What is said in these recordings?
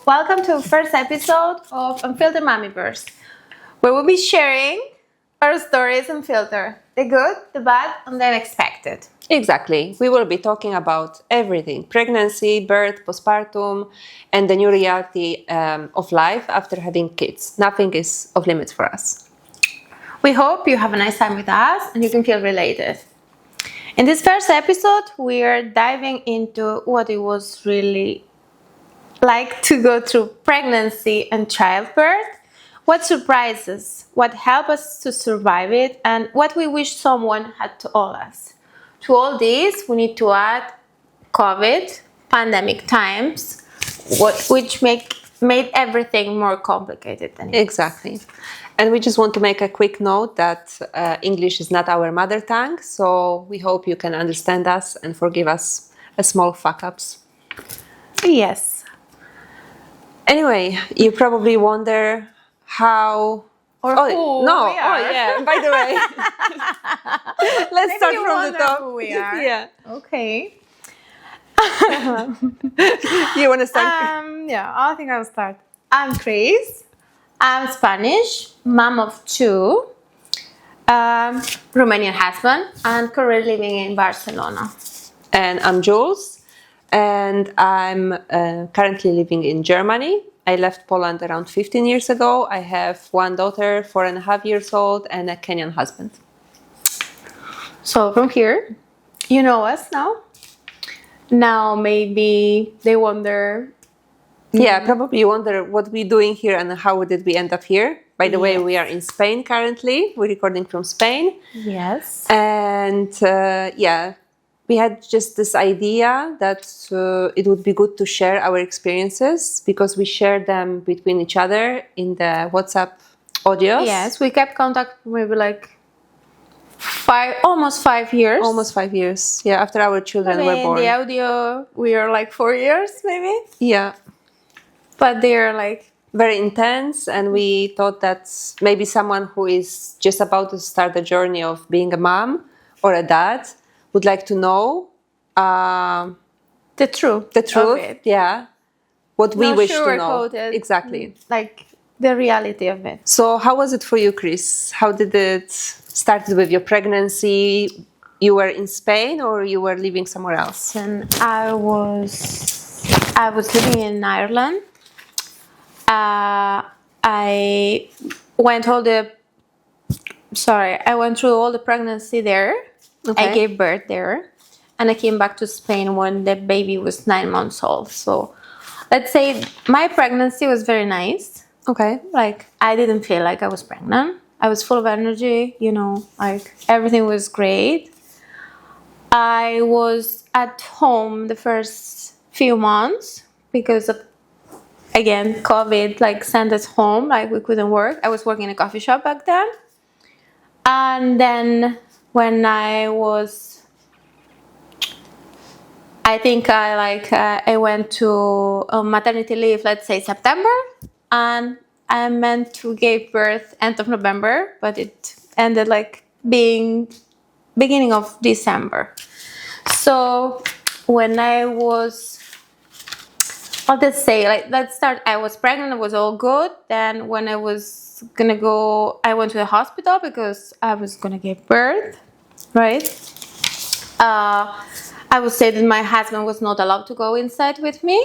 welcome to the first episode of Unfiltered Mumiverse, where we'll be sharing our stories unfiltered, the good, the bad, and the unexpected. Exactly. We will be talking about everything: pregnancy, birth, postpartum, and the new reality of life after having kids. Nothing is off limits for us. We hope you have a nice time with us and you can feel related. In this first episode, we are diving into what it was really like to go through pregnancy and childbirth, what surprised us, what helped us to survive it, and what we wish someone had told us. To all this, we need to add COVID, pandemic times, which made everything more complicated than it is. Exactly. And we just want to make a quick note that English is not our mother tongue, so we hope you can understand us and forgive us a small fuck-ups. Yes. Anyway, you probably wonder how... Or oh, who no. we are. Oh, yeah, by the way. Let's Maybe start you from the wonder top. who we are. Yeah. Okay. You want to start? Yeah, I think I'll start. I'm Cris. I'm Spanish, mom of two, Romanian husband, and currently living in Barcelona. And I'm Jules, and I'm currently living in Germany. I left Poland around 15 years ago. I have one daughter, 4.5 years old, and a Kenyan husband. So from here, you know us now. Now maybe they wonder. Yeah, probably you wonder what we're doing here and how did we end up here. By the way, Yes. we are in Spain currently. We're recording from Spain. Yes. And we had just this idea that it would be good to share our experiences because we share them between each other in the WhatsApp audios. Yes, we kept contact maybe like almost 5 years. Almost 5 years. Yeah, after our children were born. The audio, we are like 4 years maybe. Yeah. But they're like... very intense, and we thought that maybe someone who is just about to start the journey of being a mom or a dad would like to know the truth. of it. Yeah, what we Not wish to know. sugar-coated. Exactly. Like the reality of it. So how was it for you, Cris? How did it start with your pregnancy? You were in Spain or you were living somewhere else? And I was living in Ireland. I went through all the pregnancy there. Okay. I gave birth there, and I came back to Spain when the baby was 9 months old. So let's say my pregnancy was very nice. Okay. Like I didn't feel like I was pregnant. I was full of energy, like everything was great. I was at home the first few months because of, again, COVID like sent us home, like we couldn't work. I was working in a coffee shop back then. And then when I went to maternity leave, let's say September, and I meant to give birth end of November, but it ended like being beginning of December. So when I was... I was pregnant, it was all good. Then when I was gonna go, I went to the hospital because I was gonna give birth, right? I would say that my husband was not allowed to go inside with me.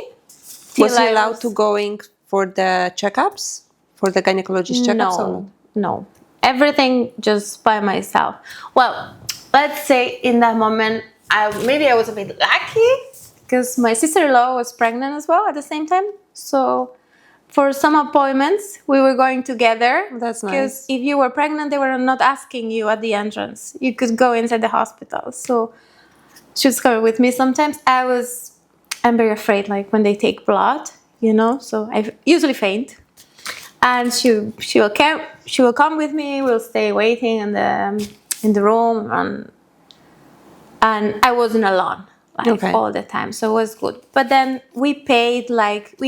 Was he allowed to going for the checkups? For the gynecologist checkups? No. Everything just by myself. Well, let's say in that moment, I was a bit lucky, because my sister-in-law was pregnant as well at the same time. So for some appointments, we were going together. That's nice. Because if you were pregnant, they were not asking you at the entrance. You could go inside the hospital. So she was coming with me sometimes. I'm very afraid, like when they take blood, so I usually faint. And she will come with me. We'll stay waiting in the room, and I wasn't alone. All the time, so it was good. But then we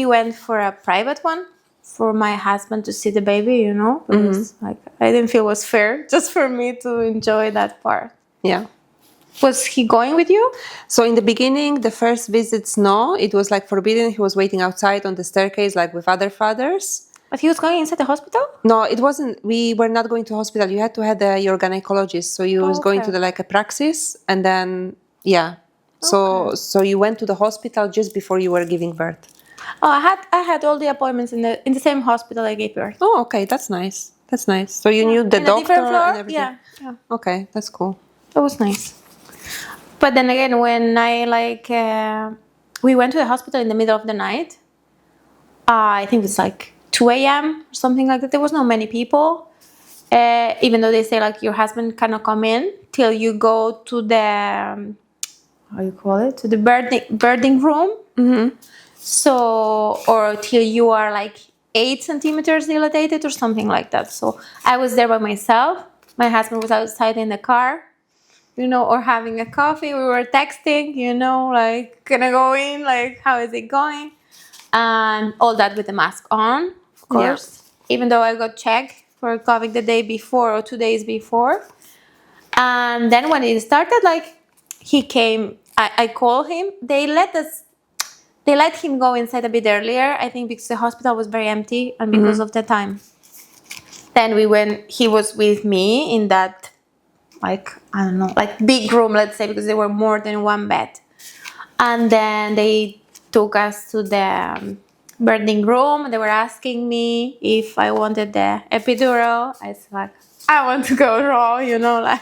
went for a private one for my husband to see the baby, because I didn't feel it was fair just for me to enjoy that part. Yeah. Was he going with you? So in the beginning, the first visits, no, it was like forbidden. He was waiting outside on the staircase, like with other fathers. But he was going inside the hospital? No, it wasn't. We were not going to hospital. You had to have your gynecologist. So you was going to Okay. like a praxis, and then So you went to the hospital just before you were giving birth. Oh, I had all the appointments in the same hospital I gave birth. Oh, okay, that's nice. That's nice. So you knew the In a doctor different floor? and everything. Yeah. Okay, that's cool. That was nice. But then again, when we went to the hospital in the middle of the night, I think it was like 2 a.m. or something like that. There was not many people. Even though they say like your husband cannot come in till you go to the, how you call it? To the birthing room. Mm-hmm. So, or till you are like 8 centimeters dilated or something like that. So I was there by myself. My husband was outside in the car, or having a coffee. We were texting, like, can I go in? Like, how is it going? And all that with the mask on, of course. Yeah. Even though I got checked for COVID the day before or 2 days before. And then when it started, like, he came, I called him. They let him go inside a bit earlier, I think because the hospital was very empty and because of the time. Then he was with me in that, like, I don't know, like big room, let's say, because there were more than one bed. And then they took us to the birthing room. They were asking me if I wanted the epidural. I said, like, I want to go raw, like.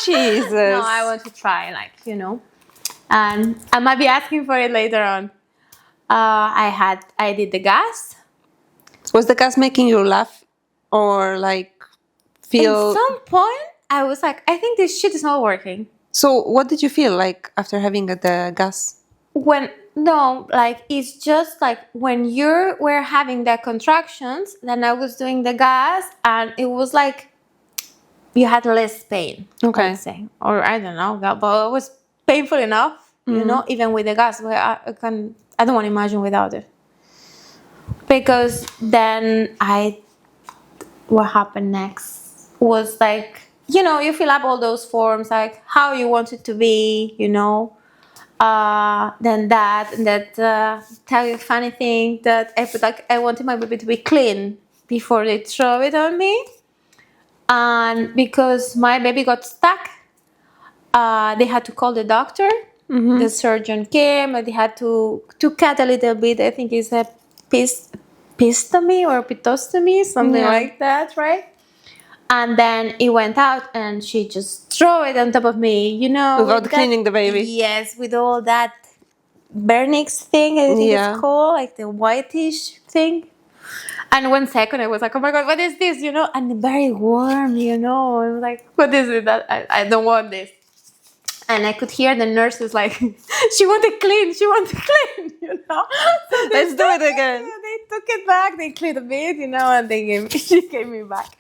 Jesus. No, I want to try, like, And I might be asking for it later on. I did the gas. Was the gas making you laugh or like feel? At some point, I was like, I think this shit is not working. So what did you feel like after having the gas? It's just like when we're having the contractions, then I was doing the gas and it was like you had less pain. Okay. Let's say. Or I don't know, but it was painful enough, even with the gas. But I don't want to imagine without it. Because then what happened next was like, you fill up all those forms, like how you want it to be, then tell you a funny thing that I wanted my baby to be clean before they throw it on me. And because my baby got stuck, they had to call the doctor. Mm-hmm. The surgeon came and they had to cut a little bit. I think it's a pistomy or pitostomy, something like that, right? And then it went out and she just threw it on top of me, Without cleaning the baby. Yes, with all that vernix thing, I think it's called, like the whitish thing. And 1 second I was like, oh my God, what is this, And very warm, I was like, what is it? I don't want this. And I could hear the nurses like, she wanted clean, So let's do it again. They took it back, they cleaned a bit, and she gave me back.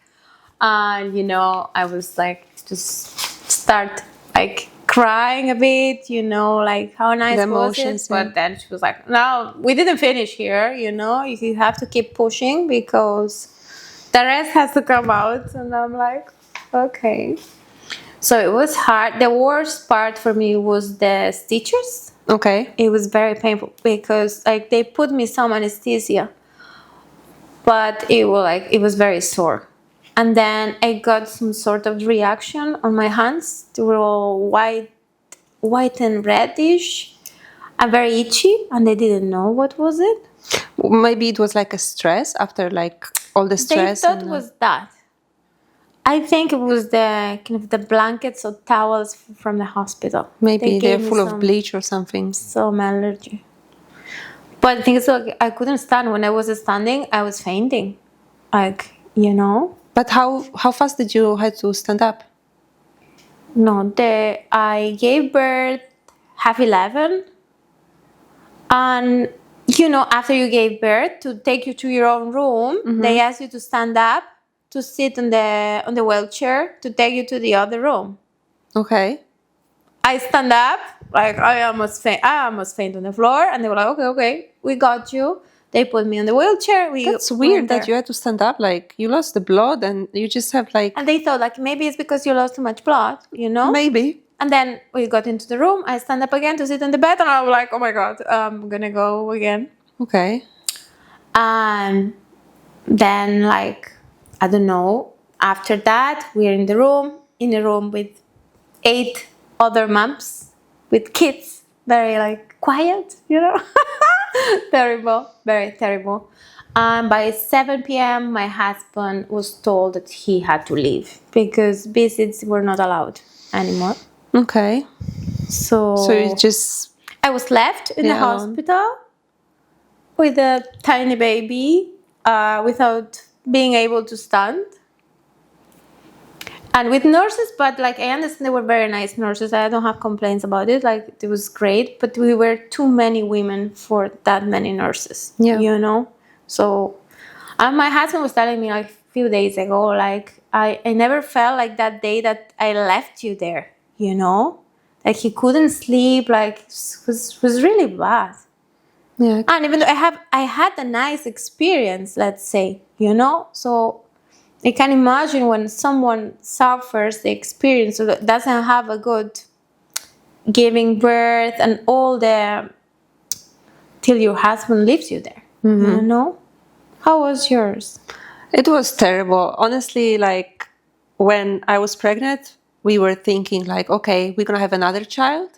And, I was like, just start like crying a bit, like how nice was it? But then she was like, no, we didn't finish here, you have to keep pushing because the rest has to come out. And I'm like, okay. So it was hard. The worst part for me was the stitches. Okay. It was very painful because like they put me some anesthesia, but it was very sore. And then I got some sort of reaction on my hands. They were all white and reddish and very itchy, and they didn't know what was it. Maybe it was like a stress after like all the stress. They thought it was that. I think it was the kind of the blankets or towels from the hospital. Maybe they're full of bleach or something. Some allergy. But the thing is, like, I couldn't stand. When I was standing, I was fainting. Like, But how fast did you have to stand up? No, I gave birth 11:30. And, after you gave birth, to take you to your own room, they ask you to stand up, to sit on the wheelchair, to take you to the other room. Okay. I stand up, like I almost faint on the floor, and they were like, okay, we got you. They put me on the wheelchair. That's weird that you had to stand up, like you lost the blood and you just have like... And they thought like maybe it's because you lost too much blood, Maybe. And then we got into the room. I stand up again to sit in the bed, and I'm like, oh my God, I'm gonna go again. Okay. And then, like, I don't know, after that, we're in a room with 8 other moms with kids, very like quiet, you know. Terrible, very terrible. By 7 p.m., my husband was told that he had to leave because visits were not allowed anymore. Okay. So you just I was left in the alone. hospital with a tiny baby without being able to stand. And with nurses, but like I understand they were very nice nurses. I don't have complaints about it. Like it was great, but we were too many women for that many nurses. Yeah. You know? So my husband was telling me like a few days ago, like I never felt like that day that I left you there, you know? Like he couldn't sleep, like it was really bad. Yeah. And even though I had a nice experience, let's say, you know? So I can imagine when someone suffers the experience or doesn't have a good giving birth and all the till your husband leaves you there. You know? How was yours? It was terrible. Honestly, like when I was pregnant, we were thinking like, okay, we're gonna have another child.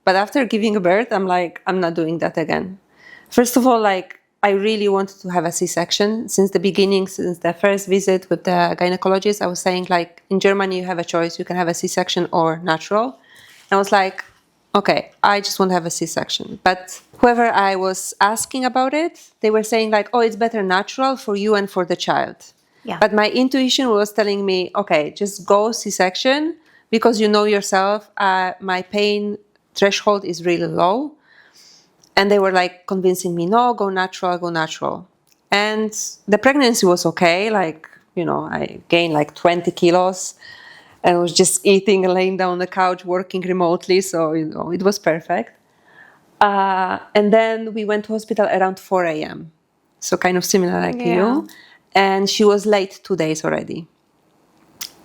But after giving birth, I'm like, I'm not doing that again. First of all, like I really wanted to have a C-section since the beginning, since the first visit with the gynecologist. I was saying like in Germany, you have a choice. You can have a C-section or natural. And I was like, okay, I just want to have a C-section. But whoever I was asking about it, they were saying like, oh, it's better natural for you and for the child. Yeah. But my intuition was telling me, okay, just go C-section because you know yourself, my pain threshold is really low. And they were like convincing me, no, go natural, go natural. And the pregnancy was okay. Like, you know, I gained like 20 kilos and was just eating and laying down on the couch, working remotely. So, you know, it was perfect. And then we went to hospital around 4 a.m. So kind of similar like you. And she was late 2 days already.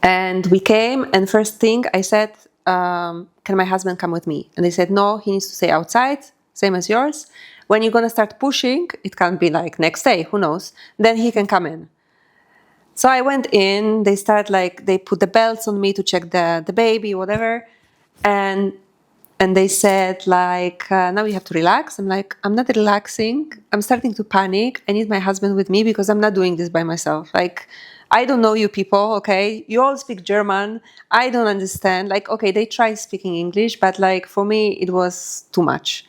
And we came and first thing I said, can my husband come with me? And they said, no, he needs to stay outside, same as yours. When you're going to start pushing, it can be like next day, who knows? Then he can come in. So I went in, they put the belts on me to check the baby, whatever. And they said like, now you have to relax. I'm like, I'm not relaxing. I'm starting to panic. I need my husband with me because I'm not doing this by myself. Like, I don't know you people, okay? You all speak German. I don't understand. Like, okay, they tried speaking English, but like for me, it was too much.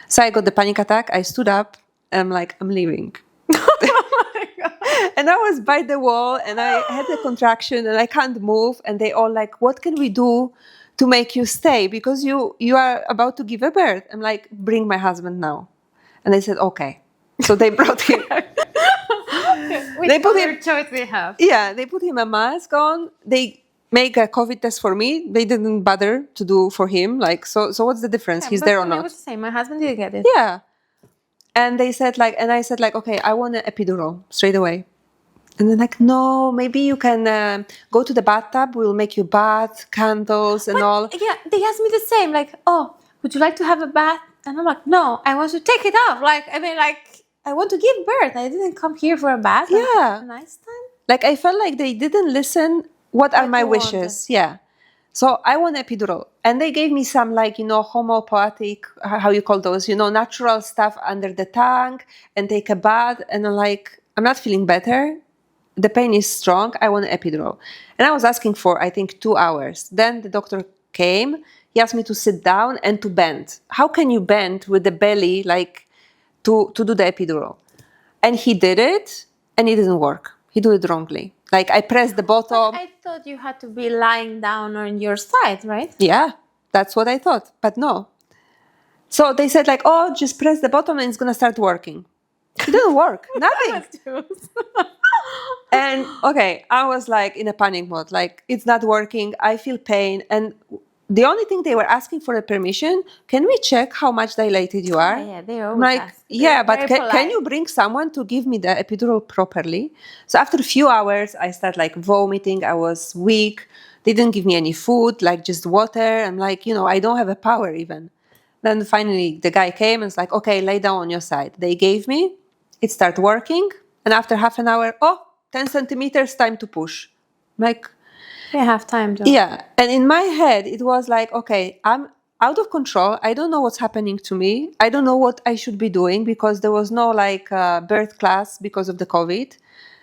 So I got the panic attack. I stood up and I'm like, I'm leaving. And I was by the wall and I had a contraction and I can't move. And they all like, what can we do to make you stay? Because you are about to give a birth. I'm like, bring my husband now. And they said, okay. So they brought him. Which other choice we have? Yeah, they put him a mask on. They make a COVID test for me. They didn't bother to do for him. Like, so what's the difference? Yeah, He's but there or for me not? it was the same. My husband didn't get it. Yeah. And they said like, and I said like, okay, I want an epidural straight away. And they're like, no, maybe you can go to the bathtub. We'll make you bath, candles and all. Yeah, they asked me the same. Like, oh, would you like to have a bath? And I'm like, no, I want to take it off. Like, I mean, like, I want to give birth. I didn't come here for a bath. Yeah. A nice time. Like, I felt like they didn't listen. What are my you wishes? wanted. Yeah. So I want epidural. And they gave me some like, homeopathic, how you call those, natural stuff under the tongue and take a bath. And I'm like, I'm not feeling better. The pain is strong. I want an epidural. And I was asking for, I think, 2 hours. Then the doctor came. He asked me to sit down and to bend. How can you bend with the belly, like, to do the epidural? And he did it, and it didn't work. He did it wrongly. Like, I pressed the bottom. But I thought you had to be lying down on your side, right? Yeah, that's what I thought. But no. So they said, like, oh, just press the bottom and it's going to start working. It didn't work. Nothing. And okay, I was like in a panic mode, like it's not working. I feel pain. And the only thing they were asking for a permission, can we check how much dilated you are? Yeah, they always like, ask. yeah, They're but very can you bring someone to give me the epidural properly? So after a few hours, I started like vomiting. I was weak. They didn't give me any food, like just water. I'm like, I don't have a power even. Then finally the guy came and was like, okay, lay down on your side. They gave me, it started working. And after half an hour, 10 centimeters, time to push. I'm like, You have time, though. yeah. And in my head, it was like, okay, I'm out of control. I don't know what's happening to me. I don't know what I should be doing because there was no birth class because of the COVID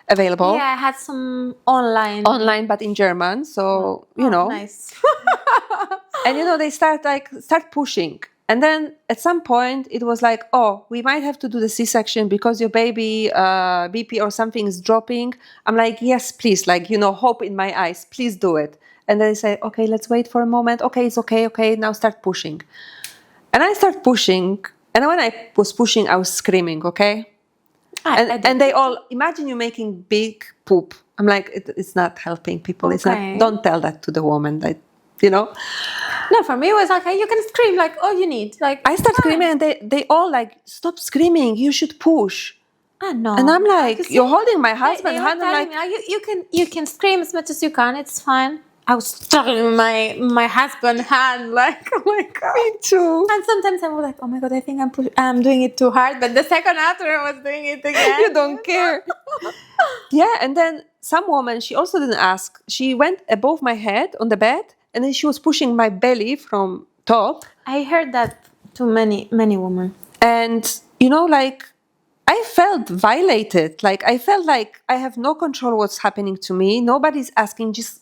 available. Yeah, I had some online. Online, but in German. So, Nice. and they start pushing. And then at some point it was like, we might have to do the C-section because your baby BP or something is dropping. I'm like, yes, please, hope in my eyes, please do it. And then they say, okay, let's wait for a moment. Okay, it's okay. Okay, now start pushing. And I start pushing. And when I was pushing, I was screaming, okay? And they all, imagine you making big poop. I'm like, it's not helping people. Okay. It's not, don't tell that to the woman, No, for me it was like, you can scream like all you need. Like I start screaming and they all like, stop screaming, you should push. No. And I'm like, you're holding my husband's hand. I'm like, you can scream as much as you can. It's fine. I was struggling my husband's hand, like, oh my God. Me too. And sometimes I was like, oh my God, I think I'm doing it too hard. But the second after I was doing it again. You don't care. Yeah, and then some woman, she also didn't ask. She went above my head on the bed, and then she was pushing my belly from top. I heard that to many women. And, I felt violated. Like, I felt like I have no control what's happening to me. Nobody's asking, just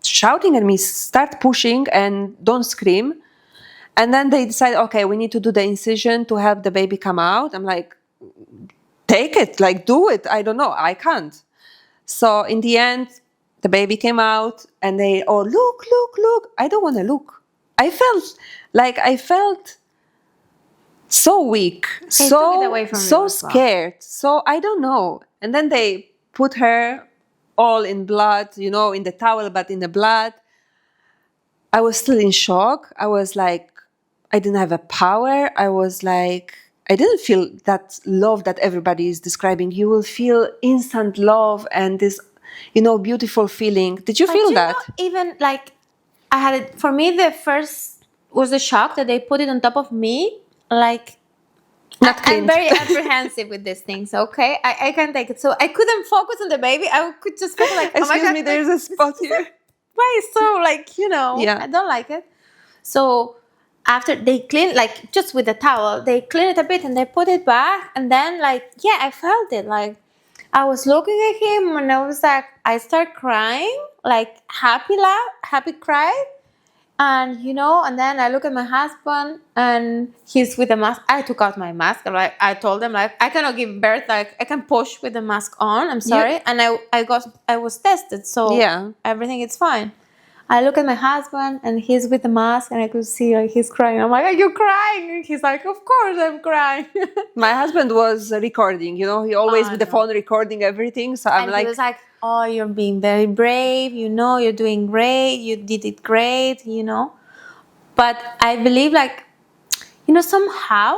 shouting at me, start pushing and don't scream. And then they decide, okay, we need to do the incision to help the baby come out. I'm like, take it, do it. I don't know, I can't. So in the end, the baby came out and they, look. I don't want to look. I felt so weak, They took it away from you so as well. scared. So I don't know. And then they put her all in blood, in the towel, but in the blood. I was still in shock. I was like, I didn't have a power. I was like, I didn't feel that love that everybody is describing. You will feel instant love and this, beautiful feeling. Did you feel that? Even like I had it, for me, the first was the shock that they put it on top of me. Like, Not I'm cleaned. very apprehensive with these things, okay? I can't take it. So I couldn't focus on the baby. I could just feel like, oh my Excuse God, me, there's a spot here. why is so Yeah. I don't like it. So after they clean, like just with the towel, they clean it a bit and they put it back. And then I felt it. Like I was looking at him and I was like, I start crying, like happy cry. And and then I look at my husband and he's with a mask. I took out my mask and I told him I cannot give birth, I can push with the mask on. I'm sorry. And I was tested, so Yeah. everything is fine. I look at my husband and he's with the mask and I could see he's crying. I'm like, are you crying? And he's like, of course I'm crying. My husband was recording, he always with the no. phone recording everything. So I'm And like, he was like, oh, you're being very brave, you're doing great, you did it great, But I believe somehow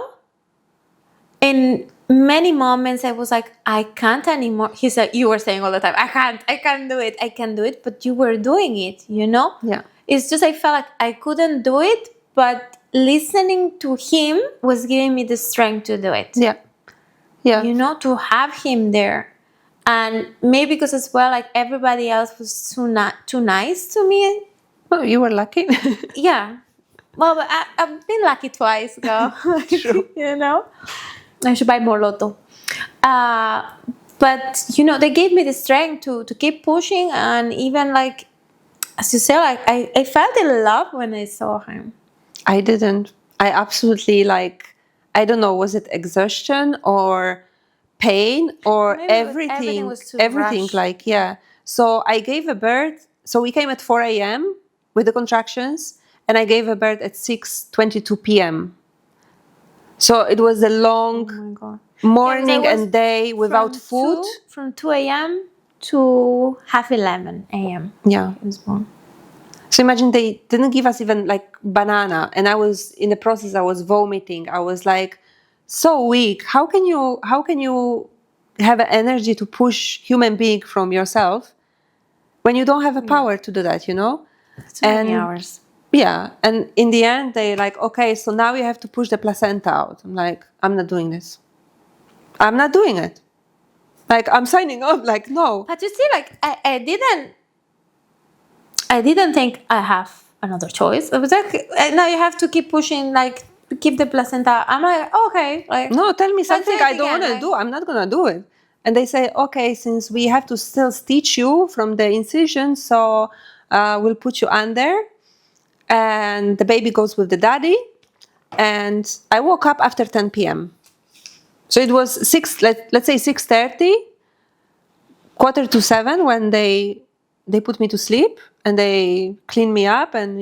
in many moments I was like, I can't anymore. He said, you were saying all the time, I can't do it, but you were doing it, Yeah. It's just I felt like I couldn't do it, but listening to him was giving me the strength to do it. Yeah. Yeah. To have him there. And maybe because as well, everybody else was too nice to me. Oh, you were lucky. Yeah. Well, but I've been lucky twice, girl. True. I should buy more lotto. But, they gave me the strength to keep pushing. And even as you say, I felt in love when I saw him. I didn't. I absolutely I don't know, was it exhaustion or pain or Maybe everything was too everything rushed. yeah. So I gave a birth. So we came at 4 a.m. with the contractions and I gave a birth at 6:22 p.m. So it was a long Oh my God. morning Yeah, and day without food. From 2 a.m. to half 11 a.m. Yeah. He was born. So imagine they didn't give us even banana, and I was in the process. I was vomiting. I was so weak. How can you have an energy to push human being from yourself when you don't have a power to do that? Too many hours. Yeah, and in the end, they like, okay, so now you have to push the placenta out. I'm like, I'm not doing this. I'm not doing it. Like, I'm signing up. Like, no. But you see, like I didn't think I have another choice. It was like now you have to keep pushing, like to keep the placenta. I'm like, okay, like No, tell me let's something do it I don't again, want to like- do. I'm not gonna do it. And they say, okay, since we have to still stitch you from the incision, so we'll put you under, and the baby goes with the daddy. And I woke up after 10 p.m. So it was let's say 6:30, 6:45 when they put me to sleep and they cleaned me up, and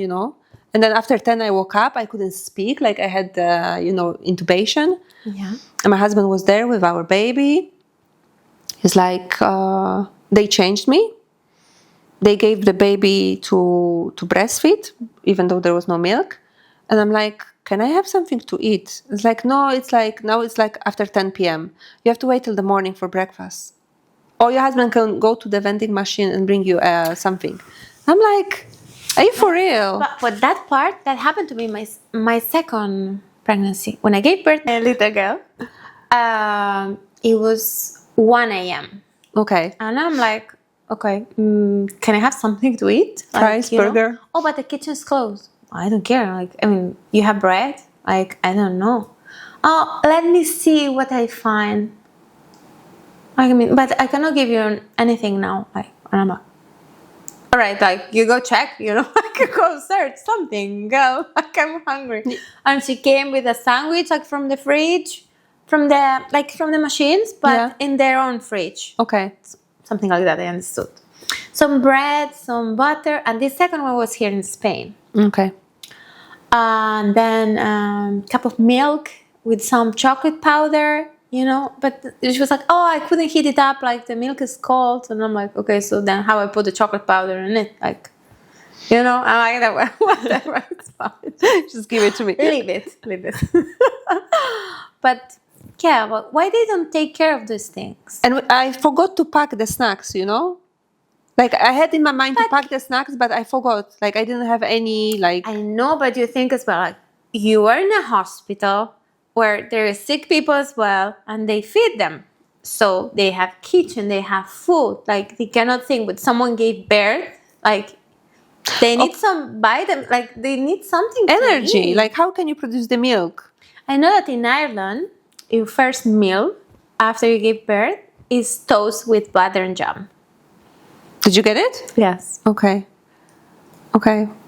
and then after 10 I woke up. I couldn't speak, like I had intubation. Yeah. And my husband was there with our baby. He's like, they changed me. They gave the baby to breastfeed, even though there was no milk. And I'm like, can I have something to eat? It's like, no, now it's like after 10 p.m. You have to wait till the morning for breakfast. Or your husband can go to the vending machine and bring you something. I'm like, are you for real? But for that part, that happened to me my second pregnancy. When I gave birth to a little girl, it was 1 a.m. Okay. And I'm like, okay, can I have something to eat? Fries, you know? burger. Oh, but the kitchen's closed. I don't care. Like, I mean, you have bread? Like, I don't know. Oh, let me see what I find. I mean, but I cannot give you anything now. Like, and I'm like, all right, like you go check, I could go search something, girl. Like I'm hungry. And she came with a sandwich, like from the fridge, from the machines, but in their own fridge. Okay. Something like that, I understood. Some bread, some butter, and this second one was here in Spain. Okay. And then a cup of milk with some chocolate powder, But she was like, oh, I couldn't heat it up, like the milk is cold. And I'm like, okay, so then how I put the chocolate powder in it? Like, I'm like, that, whatever, it's fine. Just give it to me. Leave it. But yeah, but why they don't take care of these things? And I forgot to pack the snacks, Like I had in my mind to pack the snacks, but I forgot. Like I didn't have any, like... I know, but you think as well, like you are in a hospital where there are sick people as well, and they feed them. So they have kitchen, they have food. Like they cannot think, but someone gave birth, like they need they need something energy. to eat. Like how can you produce the milk? I know that in Ireland, your first meal after you give birth is toast with butter and jam. Did you get it? Yes. Okay.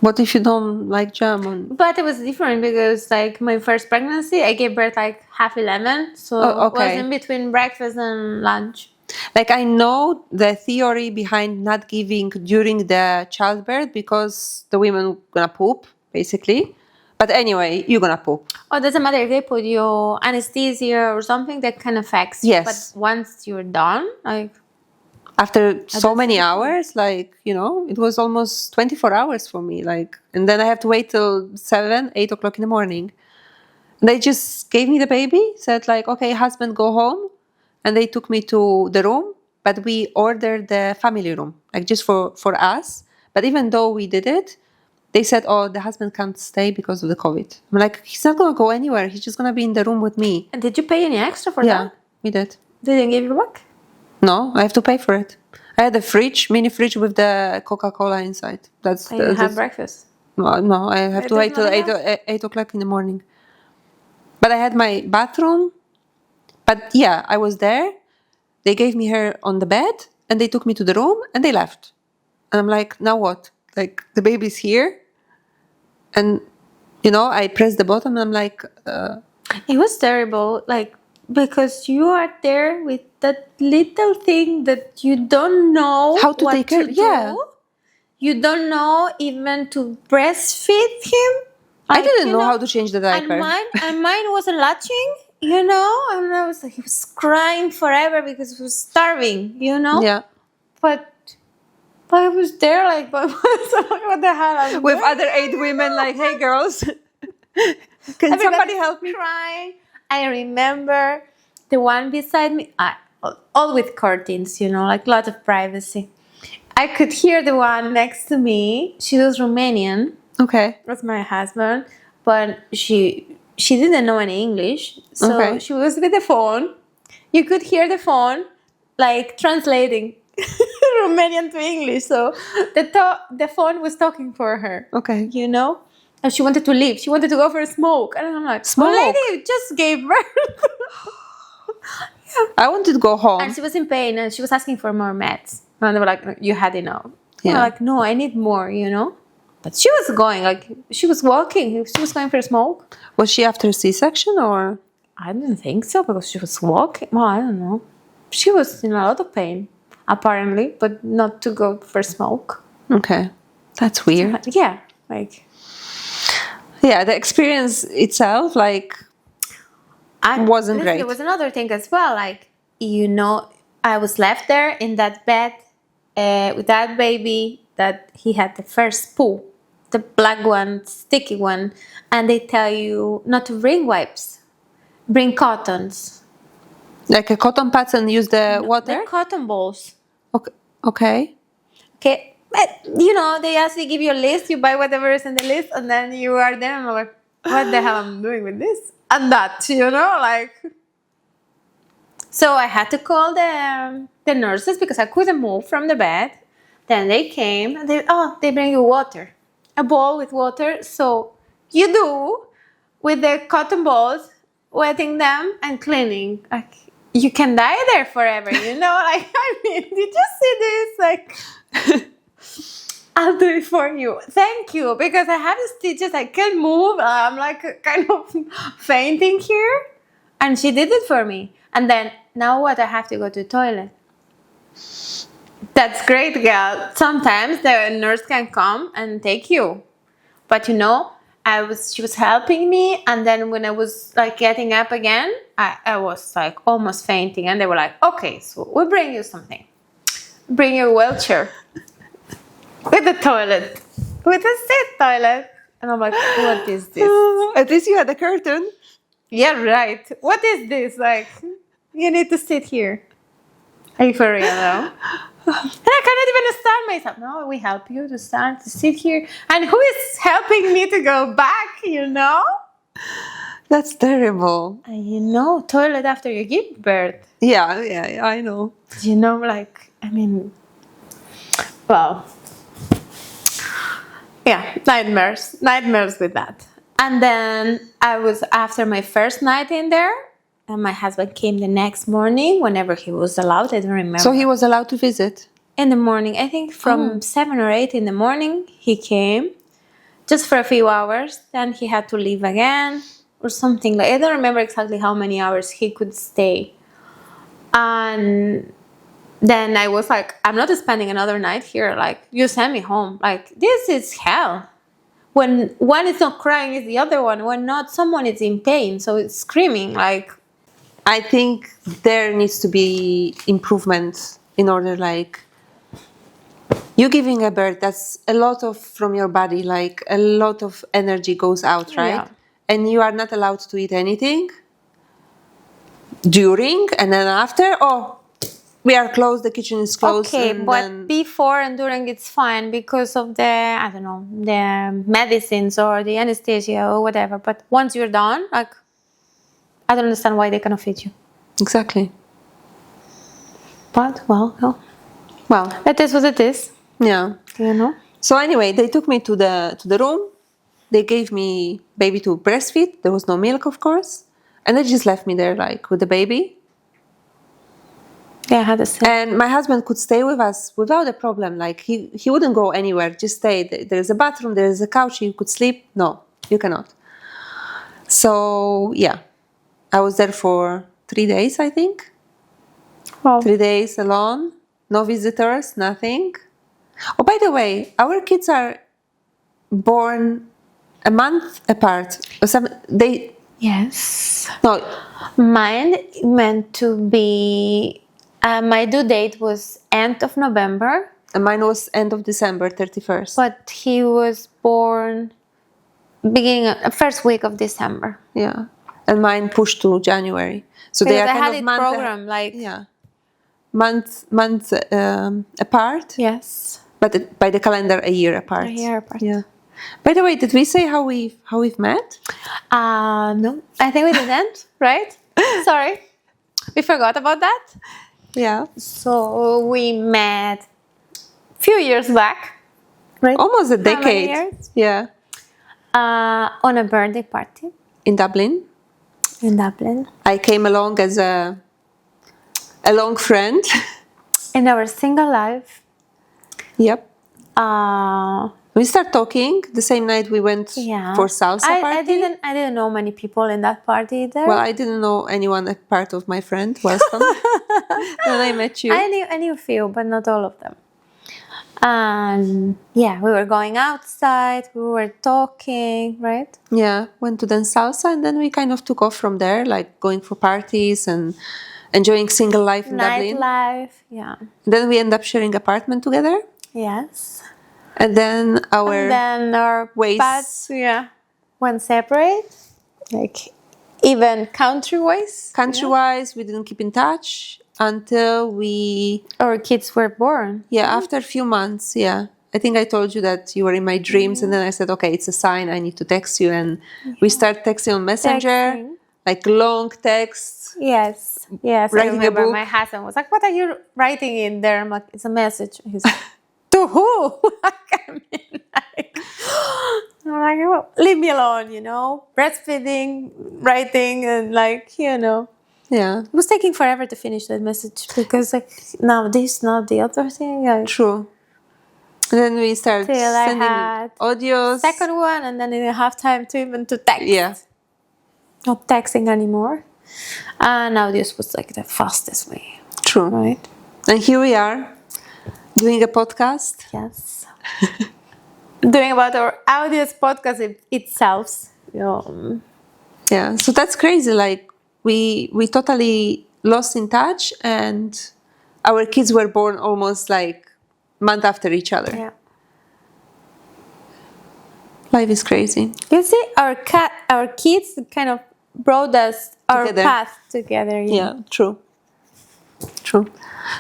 What if you don't like jam? But it was different because, like, my first pregnancy, I gave birth like 11:30, so it was in between breakfast and lunch. Like I know the theory behind not giving during the childbirth because the women gonna poop basically. But anyway, you're gonna poop. Oh, doesn't matter if they put you anesthesia or something that can affect you. Yes. But once you're done, like. After so many hours, like, it was almost 24 hours for me. Like, and then I have to wait till 7, 8 o'clock in the morning. And they just gave me the baby, said like, okay, husband, go home. And they took me to the room, but we ordered the family room, like just for us. But even though we did it, they said, oh, the husband can't stay because of the COVID. I'm like, he's not going to go anywhere. He's just going to be in the room with me. And did you pay any extra for that? Yeah, we did. They didn't give you back? No, I have to pay for it. I had a mini fridge with the Coca-Cola inside. And you have breakfast? No, I have to wait till 8 o'clock in the morning. But I had my bathroom. But yeah, I was there. They gave me her on the bed and they took me to the room and they left. And I'm like, now what? Like the baby's here. And, I pressed the button and I'm like... It was terrible. Like, because you are there with that little thing that you don't know how to take care. Yeah, you don't know even to breastfeed him. I didn't know how to change the diaper. And mine wasn't latching, and I was like, he was crying forever because he was starving, Yeah. But I was there like, what the hell? With other 8 women, like, hey girls, can somebody help me? Crying. I remember the one beside me, all with curtains, like a lot of privacy. I could hear the one next to me. She was Romanian. Okay. With my husband, but she didn't know any English, so Okay. she was with the phone. You could hear the phone like translating Romanian to English. So the phone was talking for her. Okay. You know, and she wanted to leave. She wanted to go for a smoke, and I'm like, Smoke? lady, just gave birth. I wanted to go home. And she was in pain, and she was asking for more meds. And they were like, you had enough. Yeah. I'm like, no, I need more. You know. But she was going, like, she was walking. She was going for a smoke. Was she after C-section or? I didn't think so, because she was walking. Well, I don't know. She was in a lot of pain, apparently, but not to go for smoke. Okay. That's weird. Yeah, like... Yeah, the experience itself, like, wasn't great. There was another thing as well, like, you know, I was left there in that bed with that baby that he had the first poo. The black one, sticky one, and they tell you not to bring wipes, bring cottons. Like a cotton pads and use the water? The cotton balls. Okay. Okay. Okay, but you know, they actually give you a list, you buy whatever is in the list, and then you are there and I'm like, what the hell am I doing with this? And that, you know, like... So I had to call the nurses because I couldn't move from the bed. Then they came and they bring you water. A bowl with water. So you do with the cotton balls, wetting them and cleaning. Like, you can die there forever, you know? Like, I mean, did you see this? Like, I'll do it for you. Thank you. Because I have stitches, I can't move. I'm like kind of fainting here. And she did it for me. And then, now what? I have to go to the toilet. That's great, girl. Sometimes the nurse can come and take you. But you know, she was helping me, and then when I was like getting up again, I was like almost fainting, and they were like, okay, so we'll bring you something. Bring you a wheelchair. With a toilet. With a seat toilet. And I'm like, what is this? At least you had a curtain. Yeah, right. What is this? Like, you need to sit here. Are you for real now? And I cannot even stand myself. No, we help you to stand, to sit here. And who is helping me to go back, you know? That's terrible. And you know, toilet after you give birth. Yeah, I know. You know, like, I mean, well, yeah, nightmares with that. And then I was, after my first night in there, and my husband came the next morning, whenever he was allowed. I don't remember. So he was allowed to visit? In the morning. I think from 7 or 8 in the morning, he came. Just for a few hours. Then he had to leave again. Or something like... I don't remember exactly how many hours he could stay. And then I was like, I'm not spending another night here. Like, you send me home. Like, this is hell. When one is not crying, it's the other one. When not, someone is in pain. So it's screaming, like... I think there needs to be improvement in order, like, you giving a birth, that's a lot of from your body, like a lot of energy goes out, right? Yeah. And you are not allowed to eat anything during and then after. Oh, we are closed, the kitchen is closed. Okay, and but then... before and during it's fine because of the, I don't know, the medicines or the anesthesia or whatever. But once you're done, like, I don't understand why they cannot feed you. Exactly. But, well, no. Well, It is what it is, yeah. you know? So anyway, they took me to the room. They gave me baby to breastfeed. There was no milk, of course. And they just left me there, like, with the baby. Yeah, I had the same. And my husband could stay with us without a problem. Like, he wouldn't go anywhere. Just stay. There's a bathroom. There's a couch. You could sleep. No, you cannot. So, yeah. I was there for 3 days, I think. Wow. 3 days alone. No visitors, nothing. Oh, by the way, our kids are born a month apart. Yes. No, Mine meant to be... my due date was end of November. and mine was end of December, 31st. But he was born first week of December. Yeah. And mine pushed to January. So they Because are I kind had of it month programmed, like... Yeah. month apart. Yes. But by the calendar, a year apart. A year apart. Yeah. By the way, did we say how we've met? No, I think we didn't, right? Sorry. We forgot about that. Yeah. So we met a few years back, right? Almost a How many decade. years? Yeah. On a birthday party In Dublin. in Dublin. I came along as a long friend. In our single life. Yep. Uh, We start talking the same night we went for salsa party. I didn't know many people in that party either. Well, I didn't know anyone apart of my friend. Welcome. Then I met you. I knew a few, but not all of them. And yeah, we were going outside, we were talking, right? Yeah, went to dance salsa, and then we kind of took off from there, like going for parties and enjoying single life in Dublin. Nightlife, yeah. Then we end up sharing apartment together, Yes. and then our ways paths, went separate, like even country-wise. country-wise, we didn't keep in touch until Our kids were born. after a few months. I think I told you that you were in my dreams, and then I said, okay, it's a sign, I need to text you, and we start texting on Messenger, like long texts. Yes. Writing I remember a book. my husband was like, "What are you writing in there?" I'm like, "It's a message." He's like, "To who?" I'm like, well, leave me alone, breastfeeding, writing, and Yeah, it was taking forever to finish that message because now this, now the other thing. true. And then we started Till I sending had audios. second one, and then I didn't have time to text. Yeah. Not texting anymore. And audios was like the fastest way, True. right? And here we are doing a podcast. Yes. Doing about our audios podcast itself. Yeah, so that's crazy. Like we totally lost in touch, and our kids were born almost like month after each other. Yeah. Life is crazy. You see, our kids kind of brought us our Together. path together. Yeah, true.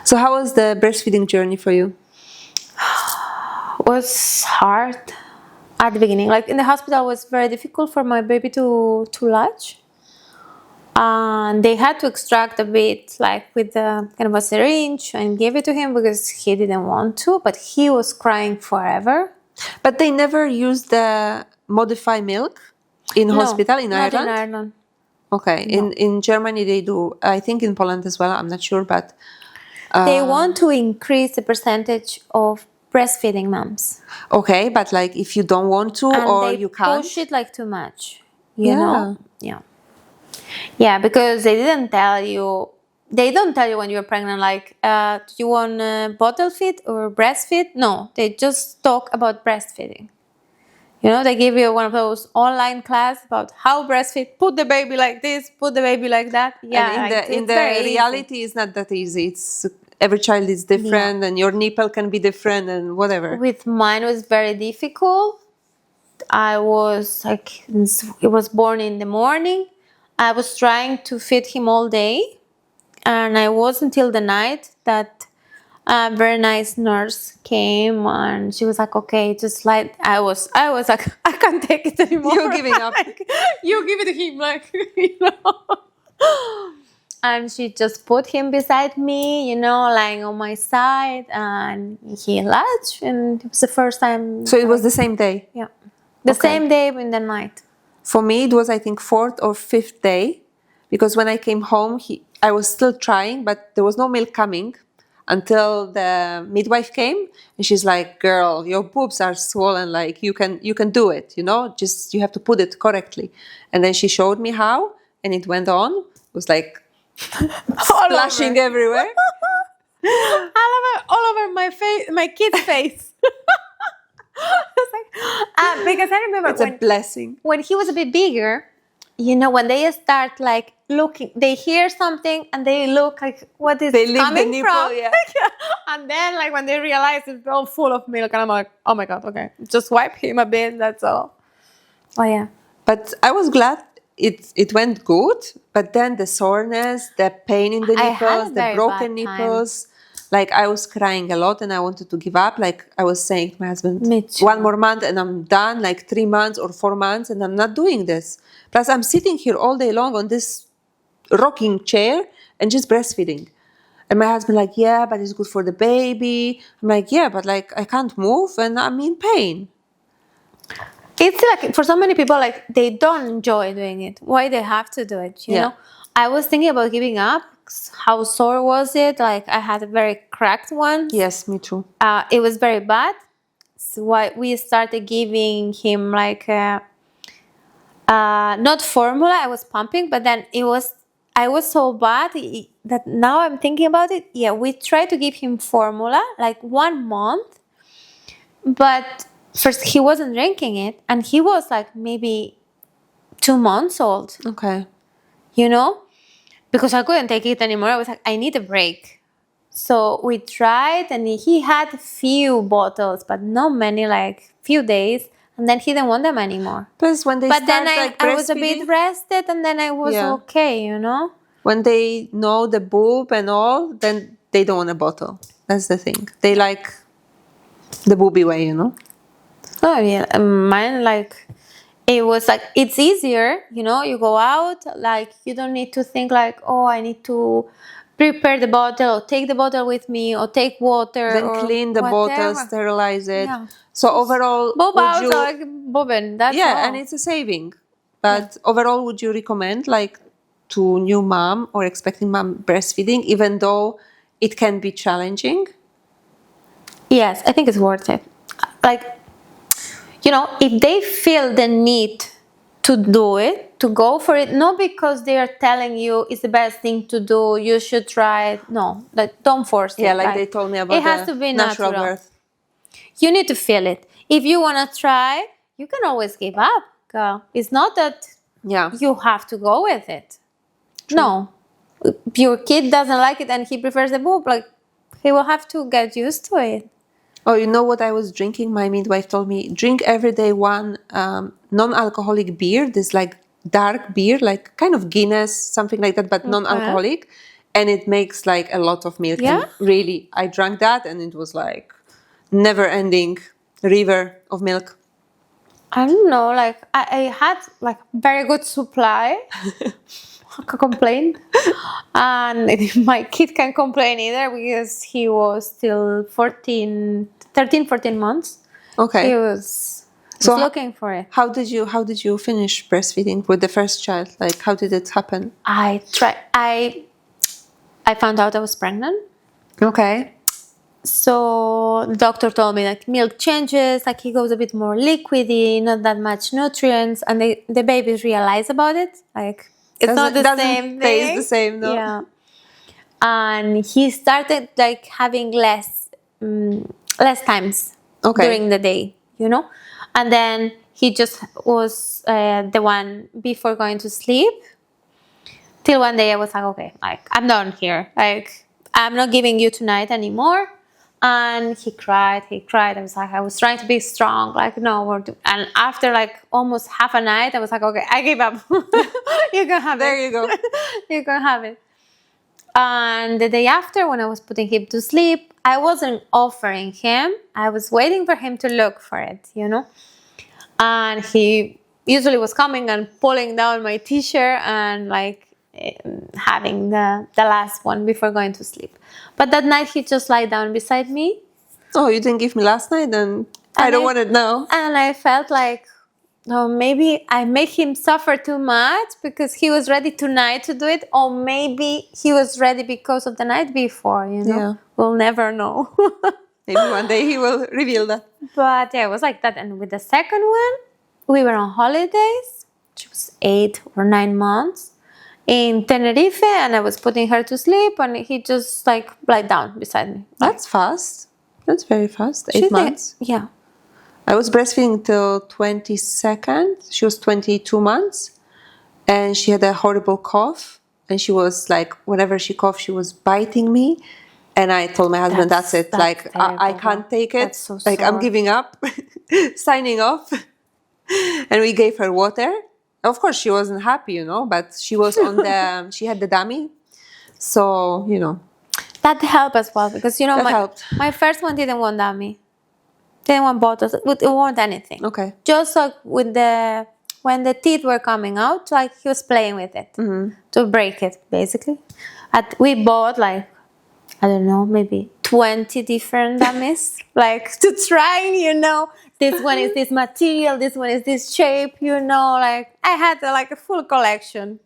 So how was the breastfeeding journey for you? Was hard at the beginning. Like in the hospital, it was very difficult for my baby to latch. And they had to extract a bit, like with the kind of a syringe, and give it to him because he didn't want to, but he was crying forever. But they never used the modified milk in hospital in not Ireland? in Ireland. Okay, No. in Germany they do. I think in Poland as well, I'm not sure, but They want to increase the percentage of breastfeeding moms. okay, but like if you don't want to And or they you can't. push it like too much. You know? Yeah, because they don't tell you when you're pregnant, like, do you want bottle feed or breastfeed? No, they just talk about breastfeeding. They give you one of those online class about how breastfeed, put the baby like this, put the baby like that. Yeah, and in the reality, it's not that easy. It's every child is different, and your nipple can be different, and whatever. With mine, it was very difficult. I was like, it was born in the morning. I was trying to feed him all day, and I was until the night that a very nice nurse came, and she was like, "Okay, just like." I was like, "I can't take it anymore." You're giving up. You give it to him, And she just put him beside me, lying on my side, and he latched, and it was the first time. So it was the same day? Yeah. The same day in the night. For me, it was, I think, 4th or 5th day, because when I came home, I was still trying, but there was no milk coming until the midwife came, and she's like, "Girl, your boobs are swollen. Like you can do it. Just you have to put it correctly." And then she showed me how, and it went on. It was like splashing everywhere. all over my face, my kid's face. It's like, because I remember It's a blessing. When he was a bit bigger, when they start like looking, they hear something and they look like, what is they lift coming the nipple, from? Yeah. And then like when they realize it's all full of milk, and I'm like, oh my God, okay, just wipe him a bit, that's all. Oh yeah. But I was glad it went good, but then the soreness, the pain in the I had nipples, a the very broken bad time. nipples, like I was crying a lot and I wanted to give up. Like I was saying to my husband, Me too. 1 more month and I'm done, like 3 months or 4 months, and I'm not doing this. Plus I'm sitting here all day long on this rocking chair and just breastfeeding. And my husband like, yeah, but it's good for the baby. I'm like, yeah, but like I can't move and I'm in pain. It's like for so many people, like they don't enjoy doing it. Why they have to do it? You Yeah. know, I was thinking about giving up. How sore was it? Like I had a very cracked one. Yes, me too. It was very bad. So why we started giving him like not formula. I was pumping, but then I was so bad that now I'm thinking about it. Yeah, we tried to give him formula like 1 month, but first he wasn't drinking it, and he was like maybe 2 months old, Okay. you know, because I couldn't take it anymore. I was like, I need a break. So we tried, and he had few bottles, but not many, like few days, and then he didn't want them anymore. Plus when they But start then like I was a bit breastfeeding, rested, and then I was Yeah. okay, you know. when they know the boob and all, then they don't want a bottle. That's the thing. They like the booby way, you know? Oh yeah, mine like it was like it's easier, you know. You go out, like you don't need to think like, oh, I need to prepare the bottle or take the bottle with me or take water Then or clean the bottle, whatever. sterilize it. Yeah. So overall, Bob would out you... like bobbin. That's yeah, all. and it's a saving. But overall, would you recommend like to new mom or expecting mom breastfeeding, even though it can be challenging? Yes, I think it's worth it. Like, you know, if they feel the need to do it, to go for it, not because they are telling you it's the best thing to do, you should try it. No, like don't force it. Yeah, like they told me about it has the to be natural natural. birth. You need to feel it. If you want to try, you can always give up, girl. It's not that Yeah. you have to go with it. No. If your kid doesn't like it and he prefers the boob, like he will have to get used to it. Oh, you know what I was drinking? My midwife told me, drink every day one non-alcoholic beer, this like dark beer, like kind of Guinness, something like that, but non-alcoholic. And it makes like a lot of milk. Yeah? And really, I drank that and it was like never-ending river of milk. I don't know, like I had like very good supply. I can complain. And my kid can't complain either because he was still 13, 14 months. Okay. He was So looking for it. How did you finish breastfeeding with the first child? Like, how did it happen? I found out I was pregnant. Okay. So the doctor told me like milk changes, like he goes a bit more liquidy, not that much nutrients, and the babies realize about it. Like it's not the same taste thing. the same, no? Yeah. And he started like having less times during the day, you know. And then he just was the one before going to sleep. Till one day I was like, okay, like I'm done here. Like I'm not giving you tonight anymore. And he cried. I was trying to be strong. Like, no, and after like almost half a night, I was like, okay, I give up. You can have There it. you go. You can have it. And the day after, when I was putting him to sleep, I wasn't offering him. I was waiting for him to look for it, you know. And he usually was coming and pulling down my t-shirt and like having the last one before going to sleep. But that night he just lied down beside me. Oh, you didn't give me last night? Then I don't want it now. And I felt like, no, maybe I make him suffer too much because he was ready tonight to do it, or maybe he was ready because of the night before, you know. Yeah. We'll never know. Maybe one day he will reveal that. But yeah, it was like that. And with the second one, we were on holidays. She was 8 or 9 months in Tenerife, and I was putting her to sleep, and he just like lied down beside me. That's fast. That's very fast. 8 months. Yeah. I was breastfeeding till 22nd. She was 22 months, and she had a horrible cough. And she was like, whenever she coughed, she was biting me. And I told my husband, that's it. Like, I can't take it. That's so like, I'm sore. giving up, signing off. And we gave her water. of course, she wasn't happy, you know, but she was on the, she had the dummy. So, you know. That helped as well because, you know, That helped. my first one didn't want dummy. Didn't want bottles. It didn't want anything. Okay. Just like with when the teeth were coming out, like he was playing with it to break it, basically. We bought like, I don't know, maybe 20 different dummies, like to try, you know, this one is this material, this one is this shape, you know, like I had like a full collection,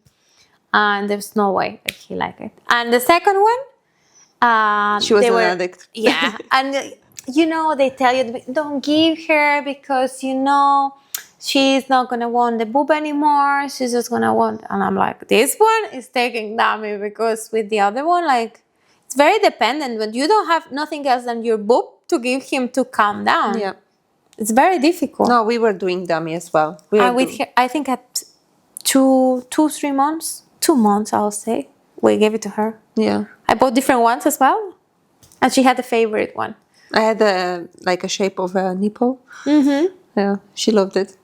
and there's no way that he liked it. And the second one, She was an addict. Yeah, and you know, they tell you don't give her because, you know, she's not gonna want the boob anymore. She's just gonna want, and I'm like, this one is taking dummy because with the other one, like, it's very dependent. When you don't have nothing else than your boob to give him to calm down, Yeah. it's very difficult. No, we were doing dummy as well. And with her, I think at 3 months, 2 months, I'll say, we gave it to her. Yeah. I bought different ones as well, and she had a favorite one. I had a shape of a nipple. Mm-hmm. Yeah, she loved it.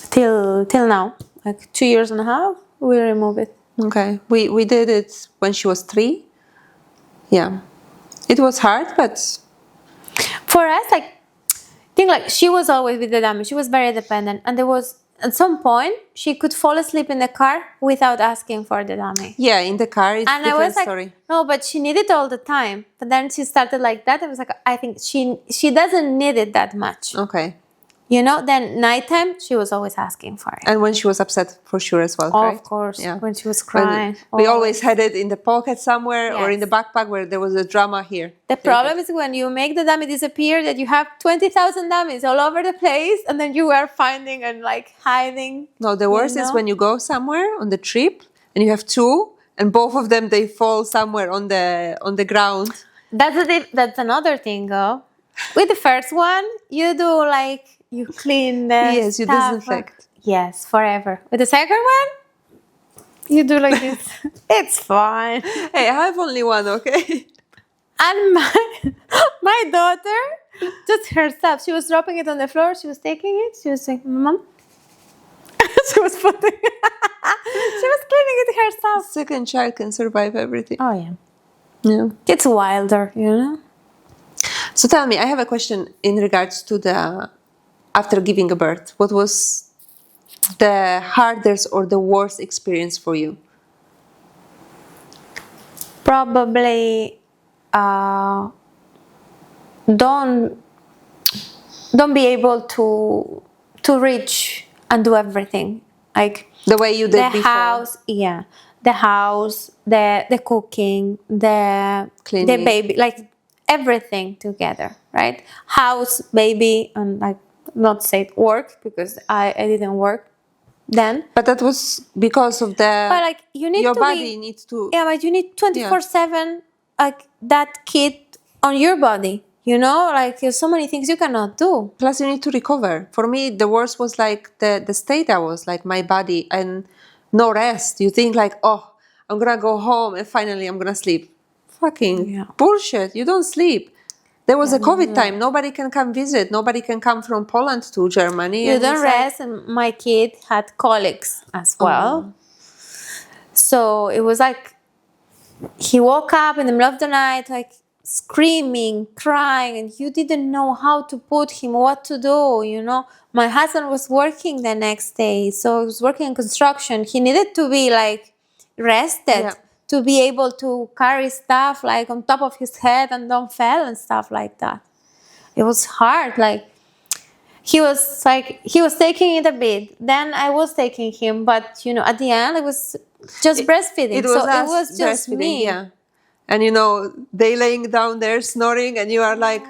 Till now, like 2 years and a half, we remove it. Okay, we did it when she was 3. Yeah, it was hard, but For us, like, I think like she was always with the dummy. She was very dependent, and there was at some point she could fall asleep in the car without asking for the dummy. yeah, in the car it's And a I different was like, story. no, but she needed it all the time. But then she started like that. I was like, I think she doesn't need it that much. Okay, You know, then nighttime, she was always asking for it. and when she was upset, for sure as well, right? Of course, Yeah. when she was When crying. we always had it in the pocket somewhere or in the Yes. backpack where there was a drama here. The problem is when you make the dummy disappear, that you have 20,000 dummies all over the place, and then you are finding and like hiding. No, the worst is know? when you go somewhere on the trip and you have 2, and both of them they fall somewhere on the ground. That's another thing, though. With the first one, you do like you clean the Yes, you stuff. disinfect. Yes, forever. With the second one, you do like this. It's fine. Hey, I have only one, okay? And my daughter, just herself, she was dropping it on the floor. She was taking it. She was saying, "Mom." She was putting. She was cleaning it herself. Second child can survive everything. Oh yeah, Yeah. it's wilder, you know. So tell me, I have a question in regards to the after giving a birth. What was the hardest or the worst experience for you? Probably don't be able to reach and do everything, like The way you did the before. house, yeah, the house, the cooking, the Cleaning. baby, like everything together, right? House, baby, and like not say work because I didn't work then. But that was because of the But like you need your to body be, needs to yeah, but you need 24/7 like that kid on your body. You know, like there's so many things you cannot do. plus you need to recover. For me the worst was like the state I was, like my body and no rest. You think like, oh, I'm gonna go home and finally I'm gonna sleep. Fucking Yeah. bullshit. You don't sleep. There was a COVID time. Nobody can come visit. Nobody can come from Poland to Germany. You and don't it's like- rest, and my kid had colics as well. So it was like he woke up in the middle of the night, like screaming, crying, and you didn't know how to put him, what to do. You know, my husband was working the next day, so he was working in construction. He needed to be like rested. Yeah. To be able to carry stuff like on top of his head and don't fall and stuff like that. It was hard. Like he was taking it a bit. Then I was taking him, but you know, at the end it was just breastfeeding. It was so us it was just breastfeeding, me. yeah. And you know, they laying down there snoring, and you are like,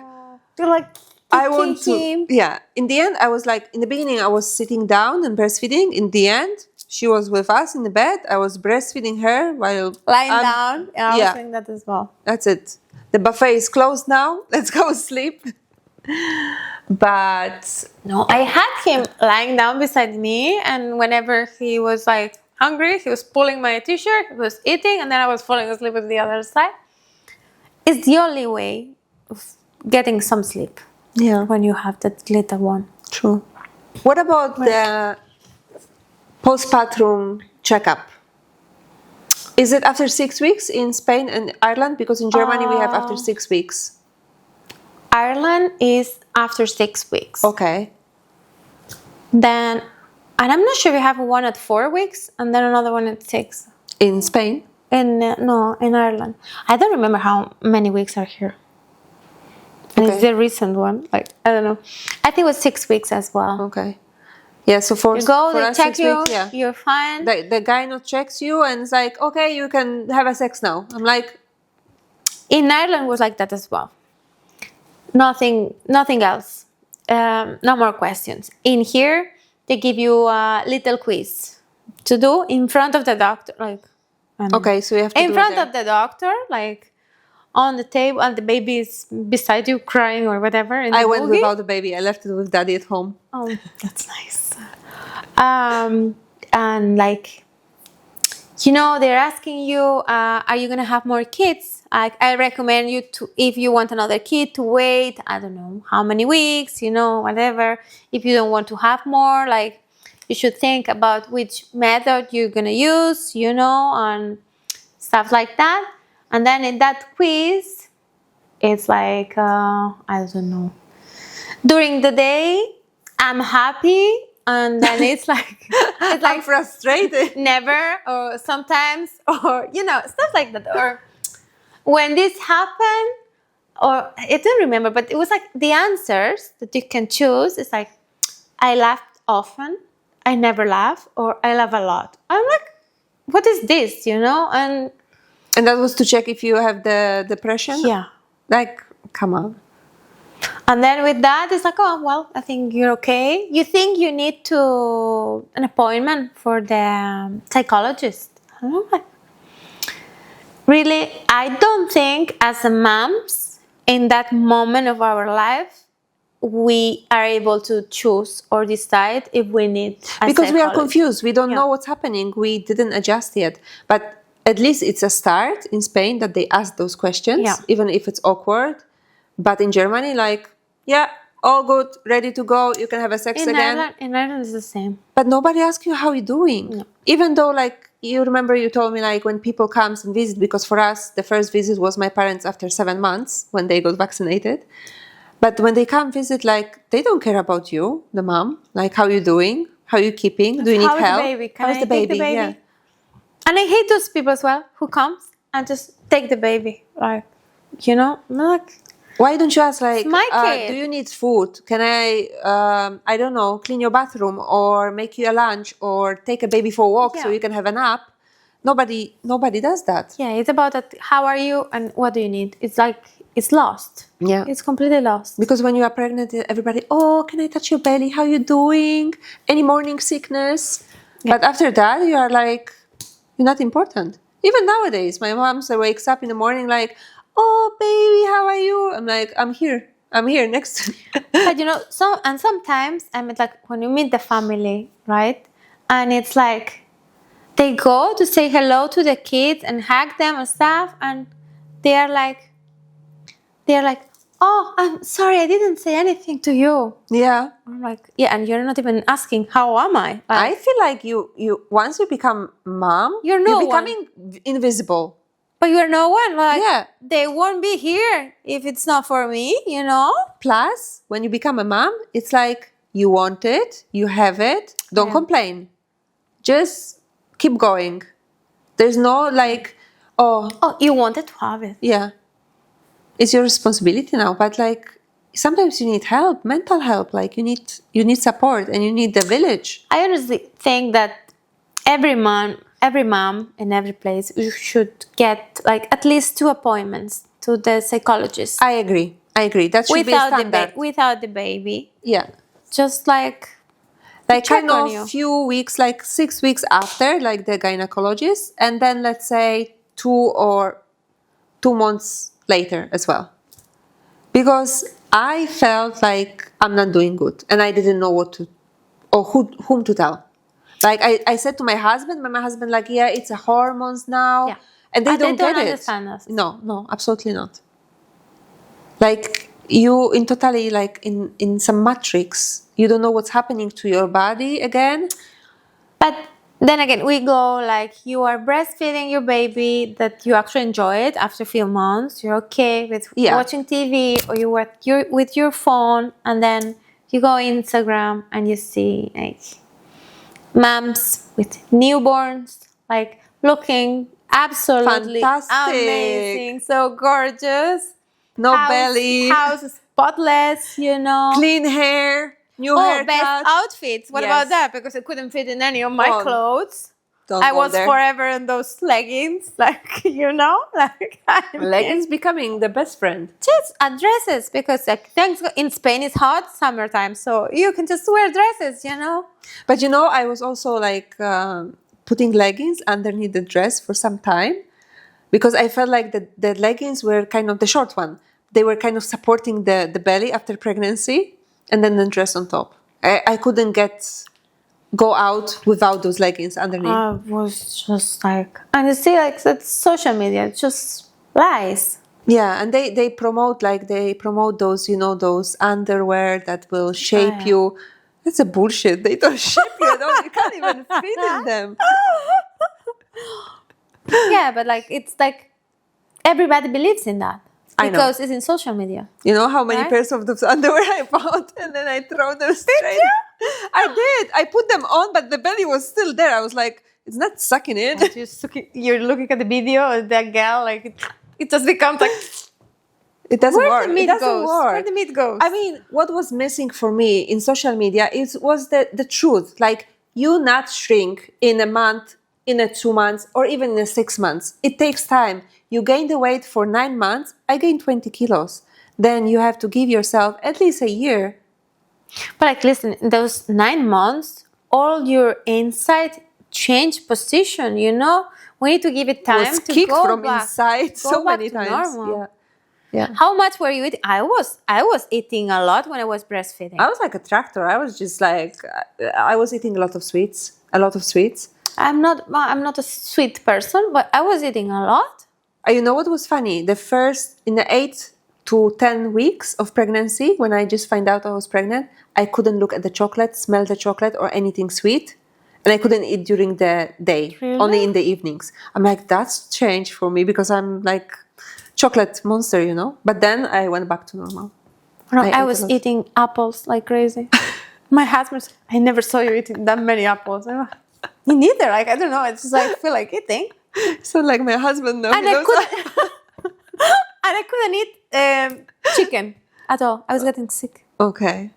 You're like I want to. him. Yeah. In the end, I was like, in the beginning, I was sitting down and breastfeeding. In the end, she was with us in the bed. I was breastfeeding her while Lying I'm- down. Yeah, I yeah. was doing that as well. That's it. The buffet is closed now. Let's go sleep. But No, I had him lying down beside me, and whenever he was like hungry, he was pulling my t-shirt, he was eating, and then I was falling asleep at the other side. It's the only way of getting some sleep yeah, when you have that little one. true. What about postpartum checkup. Is it after 6 weeks in Spain and Ireland? Because in Germany we have after 6 weeks. Ireland is after 6 weeks. Okay. Then, and I'm not sure we have one at 4 weeks and then another one at 6. In Spain? No, in Ireland. I don't remember how many weeks are here. And Okay. it's the recent one. Like, I don't know. I think it was 6 weeks as well. Okay. Yeah, so for You go, for they us, check 6 you, weeks, yeah. you're fine. The guy not checks you and it's like, okay, you can have a sex now. I'm like, In Ireland was like that as well. Nothing else. No more questions. In here, they give you a little quiz to do in front of the doctor. Like, I don't know. okay, so you have to In do front it there. of the doctor, like on the table, and the baby is beside you crying or whatever. In I the went boogie. without the baby. I left it with daddy at home. Oh, that's nice. And like, they're asking you, are you gonna have more kids? I recommend you to, if you want another kid, to wait. I don't know how many weeks, whatever. If you don't want to have more, like, you should think about which method you're gonna use, and stuff like that. And then in that quiz, it's like, I don't know. During the day, I'm happy, and then it's like I'm frustrated. never, or sometimes, or stuff like that. Or when this happened, or I don't remember, but it was like the answers that you can choose. It's like, I laughed often, I never laugh, or I laugh a lot. I'm like, what is this? And that was to check if you have the depression? Yeah. Like, come on. And then with that, it's like, oh, well, I think you're okay. You think you need an appointment for the psychologist. I'm like, really, I don't think as a moms, in that moment of our life, we are able to choose or decide if we need a Because we are psychologist. confused. We don't Yeah. know what's happening. We didn't adjust yet. But at least it's a start in Spain that they ask those questions, Yeah. even if it's awkward. But in Germany, like, yeah, all good, ready to go. You can have a sex again. In Ireland, it's the same. But nobody asks you how you're doing. No. Even though, like, you remember you told me, like, when people comes and visit, because for us, the first visit was my parents after 7 months when they got vaccinated. But when they come visit, like, they don't care about you, the mom. Like, how you doing? How you keeping? Do you need How is the help? baby? Can How is I the take baby? the baby? Yeah. And I hate those people as well who comes and just take the baby. Like, like, Why don't you ask, like, my kid. do you need food? Can I don't know, clean your bathroom or make you a lunch or take a baby for a walk so Yeah. you can have a nap? Nobody does that. yeah, it's about that. How are you and what do you need? It's like, it's lost. Yeah. It's completely lost. Because when you are pregnant, everybody, oh, can I touch your belly? How you doing? Any morning sickness? Yeah. But after that, you are like, you're not important. Even nowadays, my mom wakes up in the morning like, oh, baby, how are you? I'm like, I'm here next. But sometimes I mean, like, when you meet the family, right? And it's like, they go to say hello to the kids and hug them and stuff, and they're like, oh, I'm sorry, I didn't say anything to you. Yeah. I'm like, yeah, and you're not even asking, how am I? I feel like you once you become mom, You're no one. becoming invisible. But you're no one. Like, Yeah. they won't be here if it's not for me, Plus, when you become a mom, it's like you want it, you have it, don't Yeah. complain. Just keep going. There's no like, oh, Oh, you wanted to have it. yeah. It's your responsibility now, but like sometimes you need help, mental help, like you need support and you need the village. I honestly think that every mom in every place should get like at least 2 appointments to the psychologist I agree. That should be a standard. without the baby. Yeah. Just like Like check kind on of you. few weeks, like 6 weeks after, like the gynecologist, and then let's say 2 months later as well. Because I felt like I'm not doing good and I didn't know what to, or whom to tell. Like I said to my husband, like, yeah, it's a hormones now. Yeah. And they And don't get understand it. us. No, absolutely not. Like you in totally like in some matrix, you don't know what's happening to your body again. But then again, we go like you are breastfeeding your baby, that you actually enjoy it after a few months. You're okay with Yeah. watching TV, or you're with your phone, and then you go Instagram and you see like moms with newborns, like looking absolutely Fantastic. amazing, so gorgeous. No belly. House spotless, you know. Clean hair. New Oh, haircut. best outfits. What Yes. about that? Because it couldn't fit in any of my Oh, clothes. Don't I go was there. forever in those leggings, like, you know, like Leggings becoming the best friend. just dresses, because like thanks in Spain it's hot summertime, so you can just wear dresses, you know. But you know, I was also like putting leggings underneath the dress for some time because I felt like the leggings were kind of the short one. They were kind of supporting the belly after pregnancy, and then the dress on top. I couldn't go out without those leggings underneath. I was just like, and you see, like that's social media, it's just lies. Yeah, and they promote those, you know, those underwear that will shape yeah. you. That's a bullshit. They don't shape you at all. You can't even fit in them. Yeah, but like it's like everybody believes in that I know. because it's in social media. You know how many Right? pairs of those underwear I bought and then I throw them straight? I did. I put them on, but the belly was still there. I was like, it's not sucking in. You're looking at the video of that girl, like it just becomes like It doesn't where work. the meat It doesn't goes. work. Where the meat goes. I mean, what was missing for me in social media was the truth. Like, you not shrink in a month, in a 2 months, or even in 6 months. It takes time. You gain the weight for 9 months. I gained 20 kilos. Then you have to give yourself at least a year. But like, listen, in those 9 months, all your inside change position. You know, we need to give it time was to kicked go from back, inside go so back many to times. normal. Yeah. Yeah. How much were you eating? I was eating a lot when I was breastfeeding. I was like a tractor. I was just like, I was eating a lot of sweets. I'm not a sweet person, but I was eating a lot. You know what was funny? In the 8 to 10 weeks of pregnancy, when I just found out I was pregnant, I couldn't look at the chocolate, smell the chocolate, or anything sweet. And I couldn't eat during the day, Really? only in the evenings. I'm like, that's changed for me because I'm like chocolate monster, you know? But then I went back to normal. No, I I ate was a lot. eating apples like crazy. My husband said, I never saw you eating that many apples. I'm like, me neither. Like, I don't know. It's just like, I feel like eating. So like my husband knows. And I couldn't eat chicken at all. I was getting sick. Okay.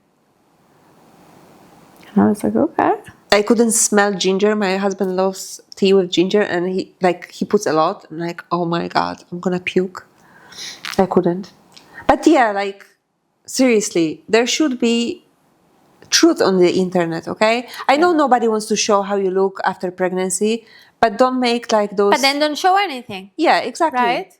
And I was like, okay. I couldn't smell ginger. My husband loves tea with ginger, and he puts a lot. I'm like, oh my god, I'm gonna puke. I couldn't. But yeah, like seriously, there should be truth on the internet. Okay, I know nobody wants to show how you look after pregnancy, but don't make like those. But then don't show anything, yeah, exactly. right?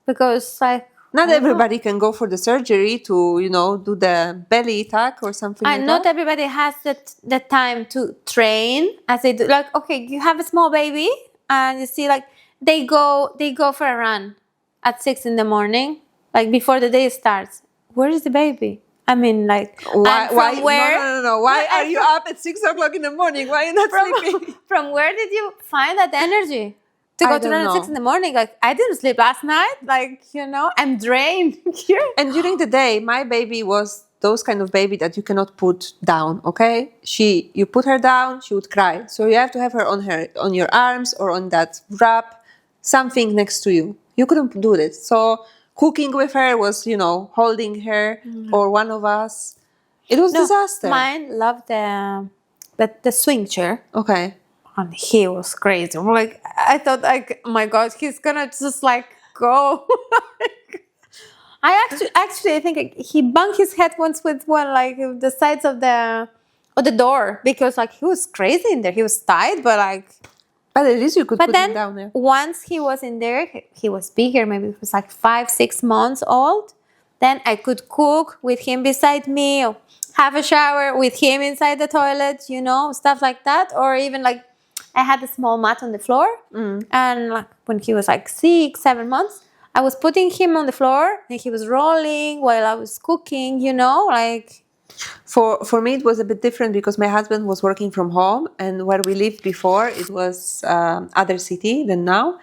Because like Not everybody can go for the surgery to, you know, do the belly tuck or something like not that. everybody has the time to train as they do. Like, okay, you have a small baby, and you see, like they go for a run at 6 in the morning, like before the day starts. Where is the baby? I mean, like, Why? and from where? No. Why are you up at 6 o'clock in the morning? Why are you not sleeping? From where did you find that energy to go I to don't run at know. 6 in the morning? Like, I didn't sleep last night. Like, you know, I'm drained here. And during the day, my baby was those kind of baby that you cannot put down. Okay, you put her down, she would cry. So you have to have her on your arms or on that wrap, something next to you. You couldn't do this. So cooking with her was, you know, holding her or one of us. It was disaster. Mine loved the swing chair. Okay. And he was crazy. Like, I thought, like, oh my God, he's gonna just like go. I think like, he banged his head once with one like the sides of the door, because like he was crazy in there. He was tight, but like. But at least you could But put then him down there. once he was in there, he was bigger. Maybe he was like 5-6 months old. Then I could cook with him beside me, or have a shower with him inside the toilet, you know, stuff like that. Or even like I had a small mat on the floor, and like when he was like 6-7 months, I was putting him on the floor and he was rolling while I was cooking, you know, like. For me, it was a bit different because my husband was working from home, and where we lived before, it was other city than now,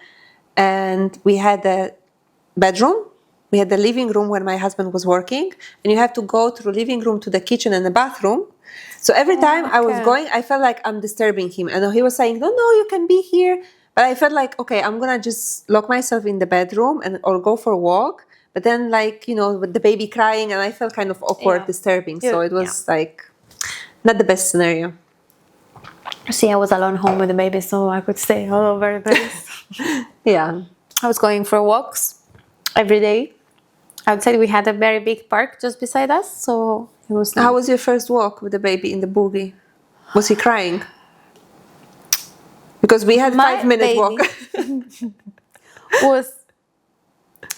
and we had a bedroom. We had the living room where my husband was working, and you have to go through living room to the kitchen and the bathroom. So every time I was going, I felt like I'm disturbing him. And he was saying, no, you can be here. But I felt like, okay, I'm going to just lock myself in the bedroom or go for a walk. But then with the baby crying, and I felt kind of awkward, disturbing. So it was like not the best scenario. See, I was alone home with the baby, so I could stay all over the place. Yeah. I was going for walks every day. Outside, we had a very big park just beside us, so it was nice. How was your first walk with the baby in the buggy? Was he crying? Because we had 5-minute walk.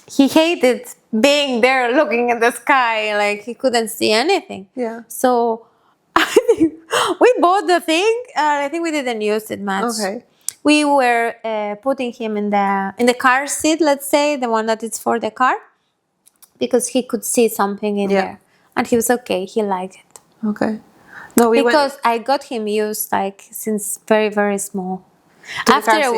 He hated being there looking at the sky, like he couldn't see anything. Yeah. So I think we bought the thing. I think we didn't use it much. Okay. We were putting him in the car seat, let's say, the one that is for the car, because he could see something in there, and he was okay. He liked it. Okay. No, because I got him used since very, very small. After a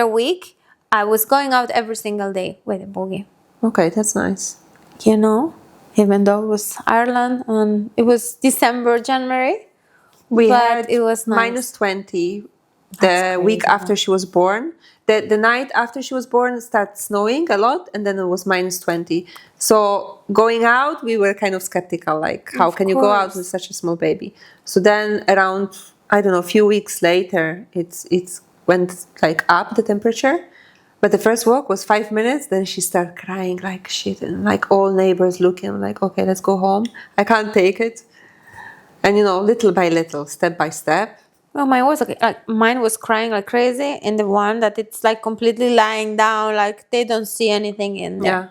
week, I was going out every single day with a buggy. Okay, that's nice. Even though it was Ireland and it was December, January, it was nice. -20 the week after she was born. The night after she was born, it started snowing a lot, and then it was -20. So going out, we were kind of skeptical, like how can you go out with such a small baby? So then around, I don't know, a few weeks later, it went up the temperature. But the first walk was 5 minutes, then she started crying like shit, and all neighbors looking like, okay, let's go home. I can't take it. And little by little, step by step. Well, mine was crying like crazy, and the one that it's completely lying down, like they don't see anything in there.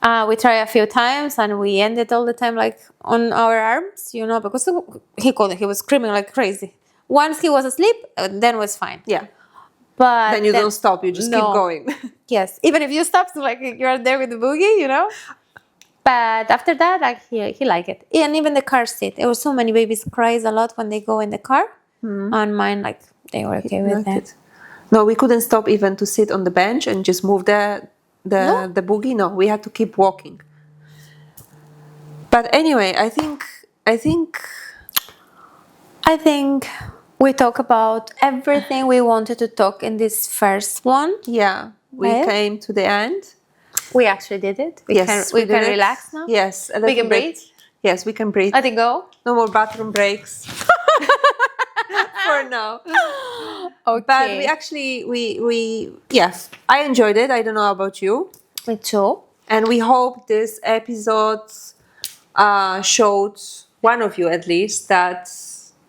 Yeah. We tried a few times, and we ended all the time on our arms, because he couldn't. He was screaming like crazy. Once he was asleep, then it was fine. Yeah. But then you don't stop. You just keep going. Yes, even if you stop, so you're there with the boogie, But after that, he liked it, and even the car seat. There were so many babies cries a lot when they go in the car. And mine, they were okay with that. No, we couldn't stop even to sit on the bench and just move the boogie. No, we had to keep walking. But anyway, I think we talk about everything we wanted to talk in this first one. Yeah, we came to the end. We actually did it. We can relax now. Yes, we can breathe. Yes, we can breathe. Let it go. No more bathroom breaks. For now. Okay. But we actually, yes, I enjoyed it. I don't know about you. Me too. And we hope this episode showed one of you at least that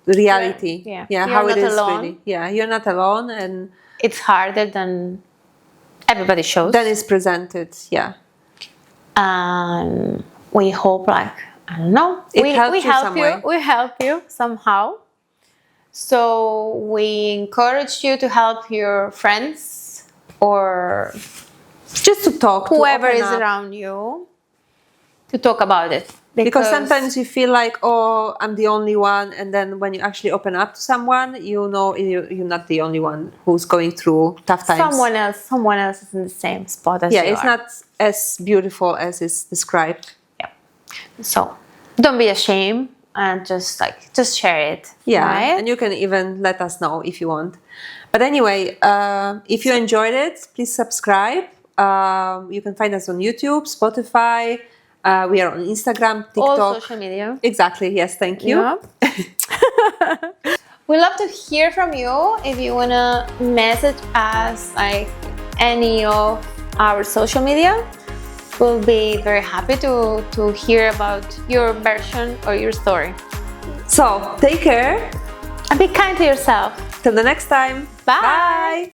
reality. Yeah, how it is alone. really. Yeah, you're not alone, and it's harder than everybody shows. Than is presented. Yeah. We hope, I don't know. We help you somehow. So we encourage you to help your friends or just to talk, whoever is around you, to talk about it. Because sometimes you feel like, oh, I'm the only one, and then when you actually open up to someone, you're not the only one who's going through tough times. Someone else is in the same spot as you are. Yeah, it's not as beautiful as it's described. Yeah. So don't be ashamed. And just share it. Yeah, right? And you can even let us know if you want. But anyway, if you enjoyed it, please subscribe. You can find us on YouTube, Spotify. We are on Instagram, TikTok. All social media. Exactly, yes, thank you. Yeah. We love to hear from you. If you want to message us any of our social media, we'll be very happy to hear about your version or your story. So, take care. And be kind to yourself. Till the next time. Bye.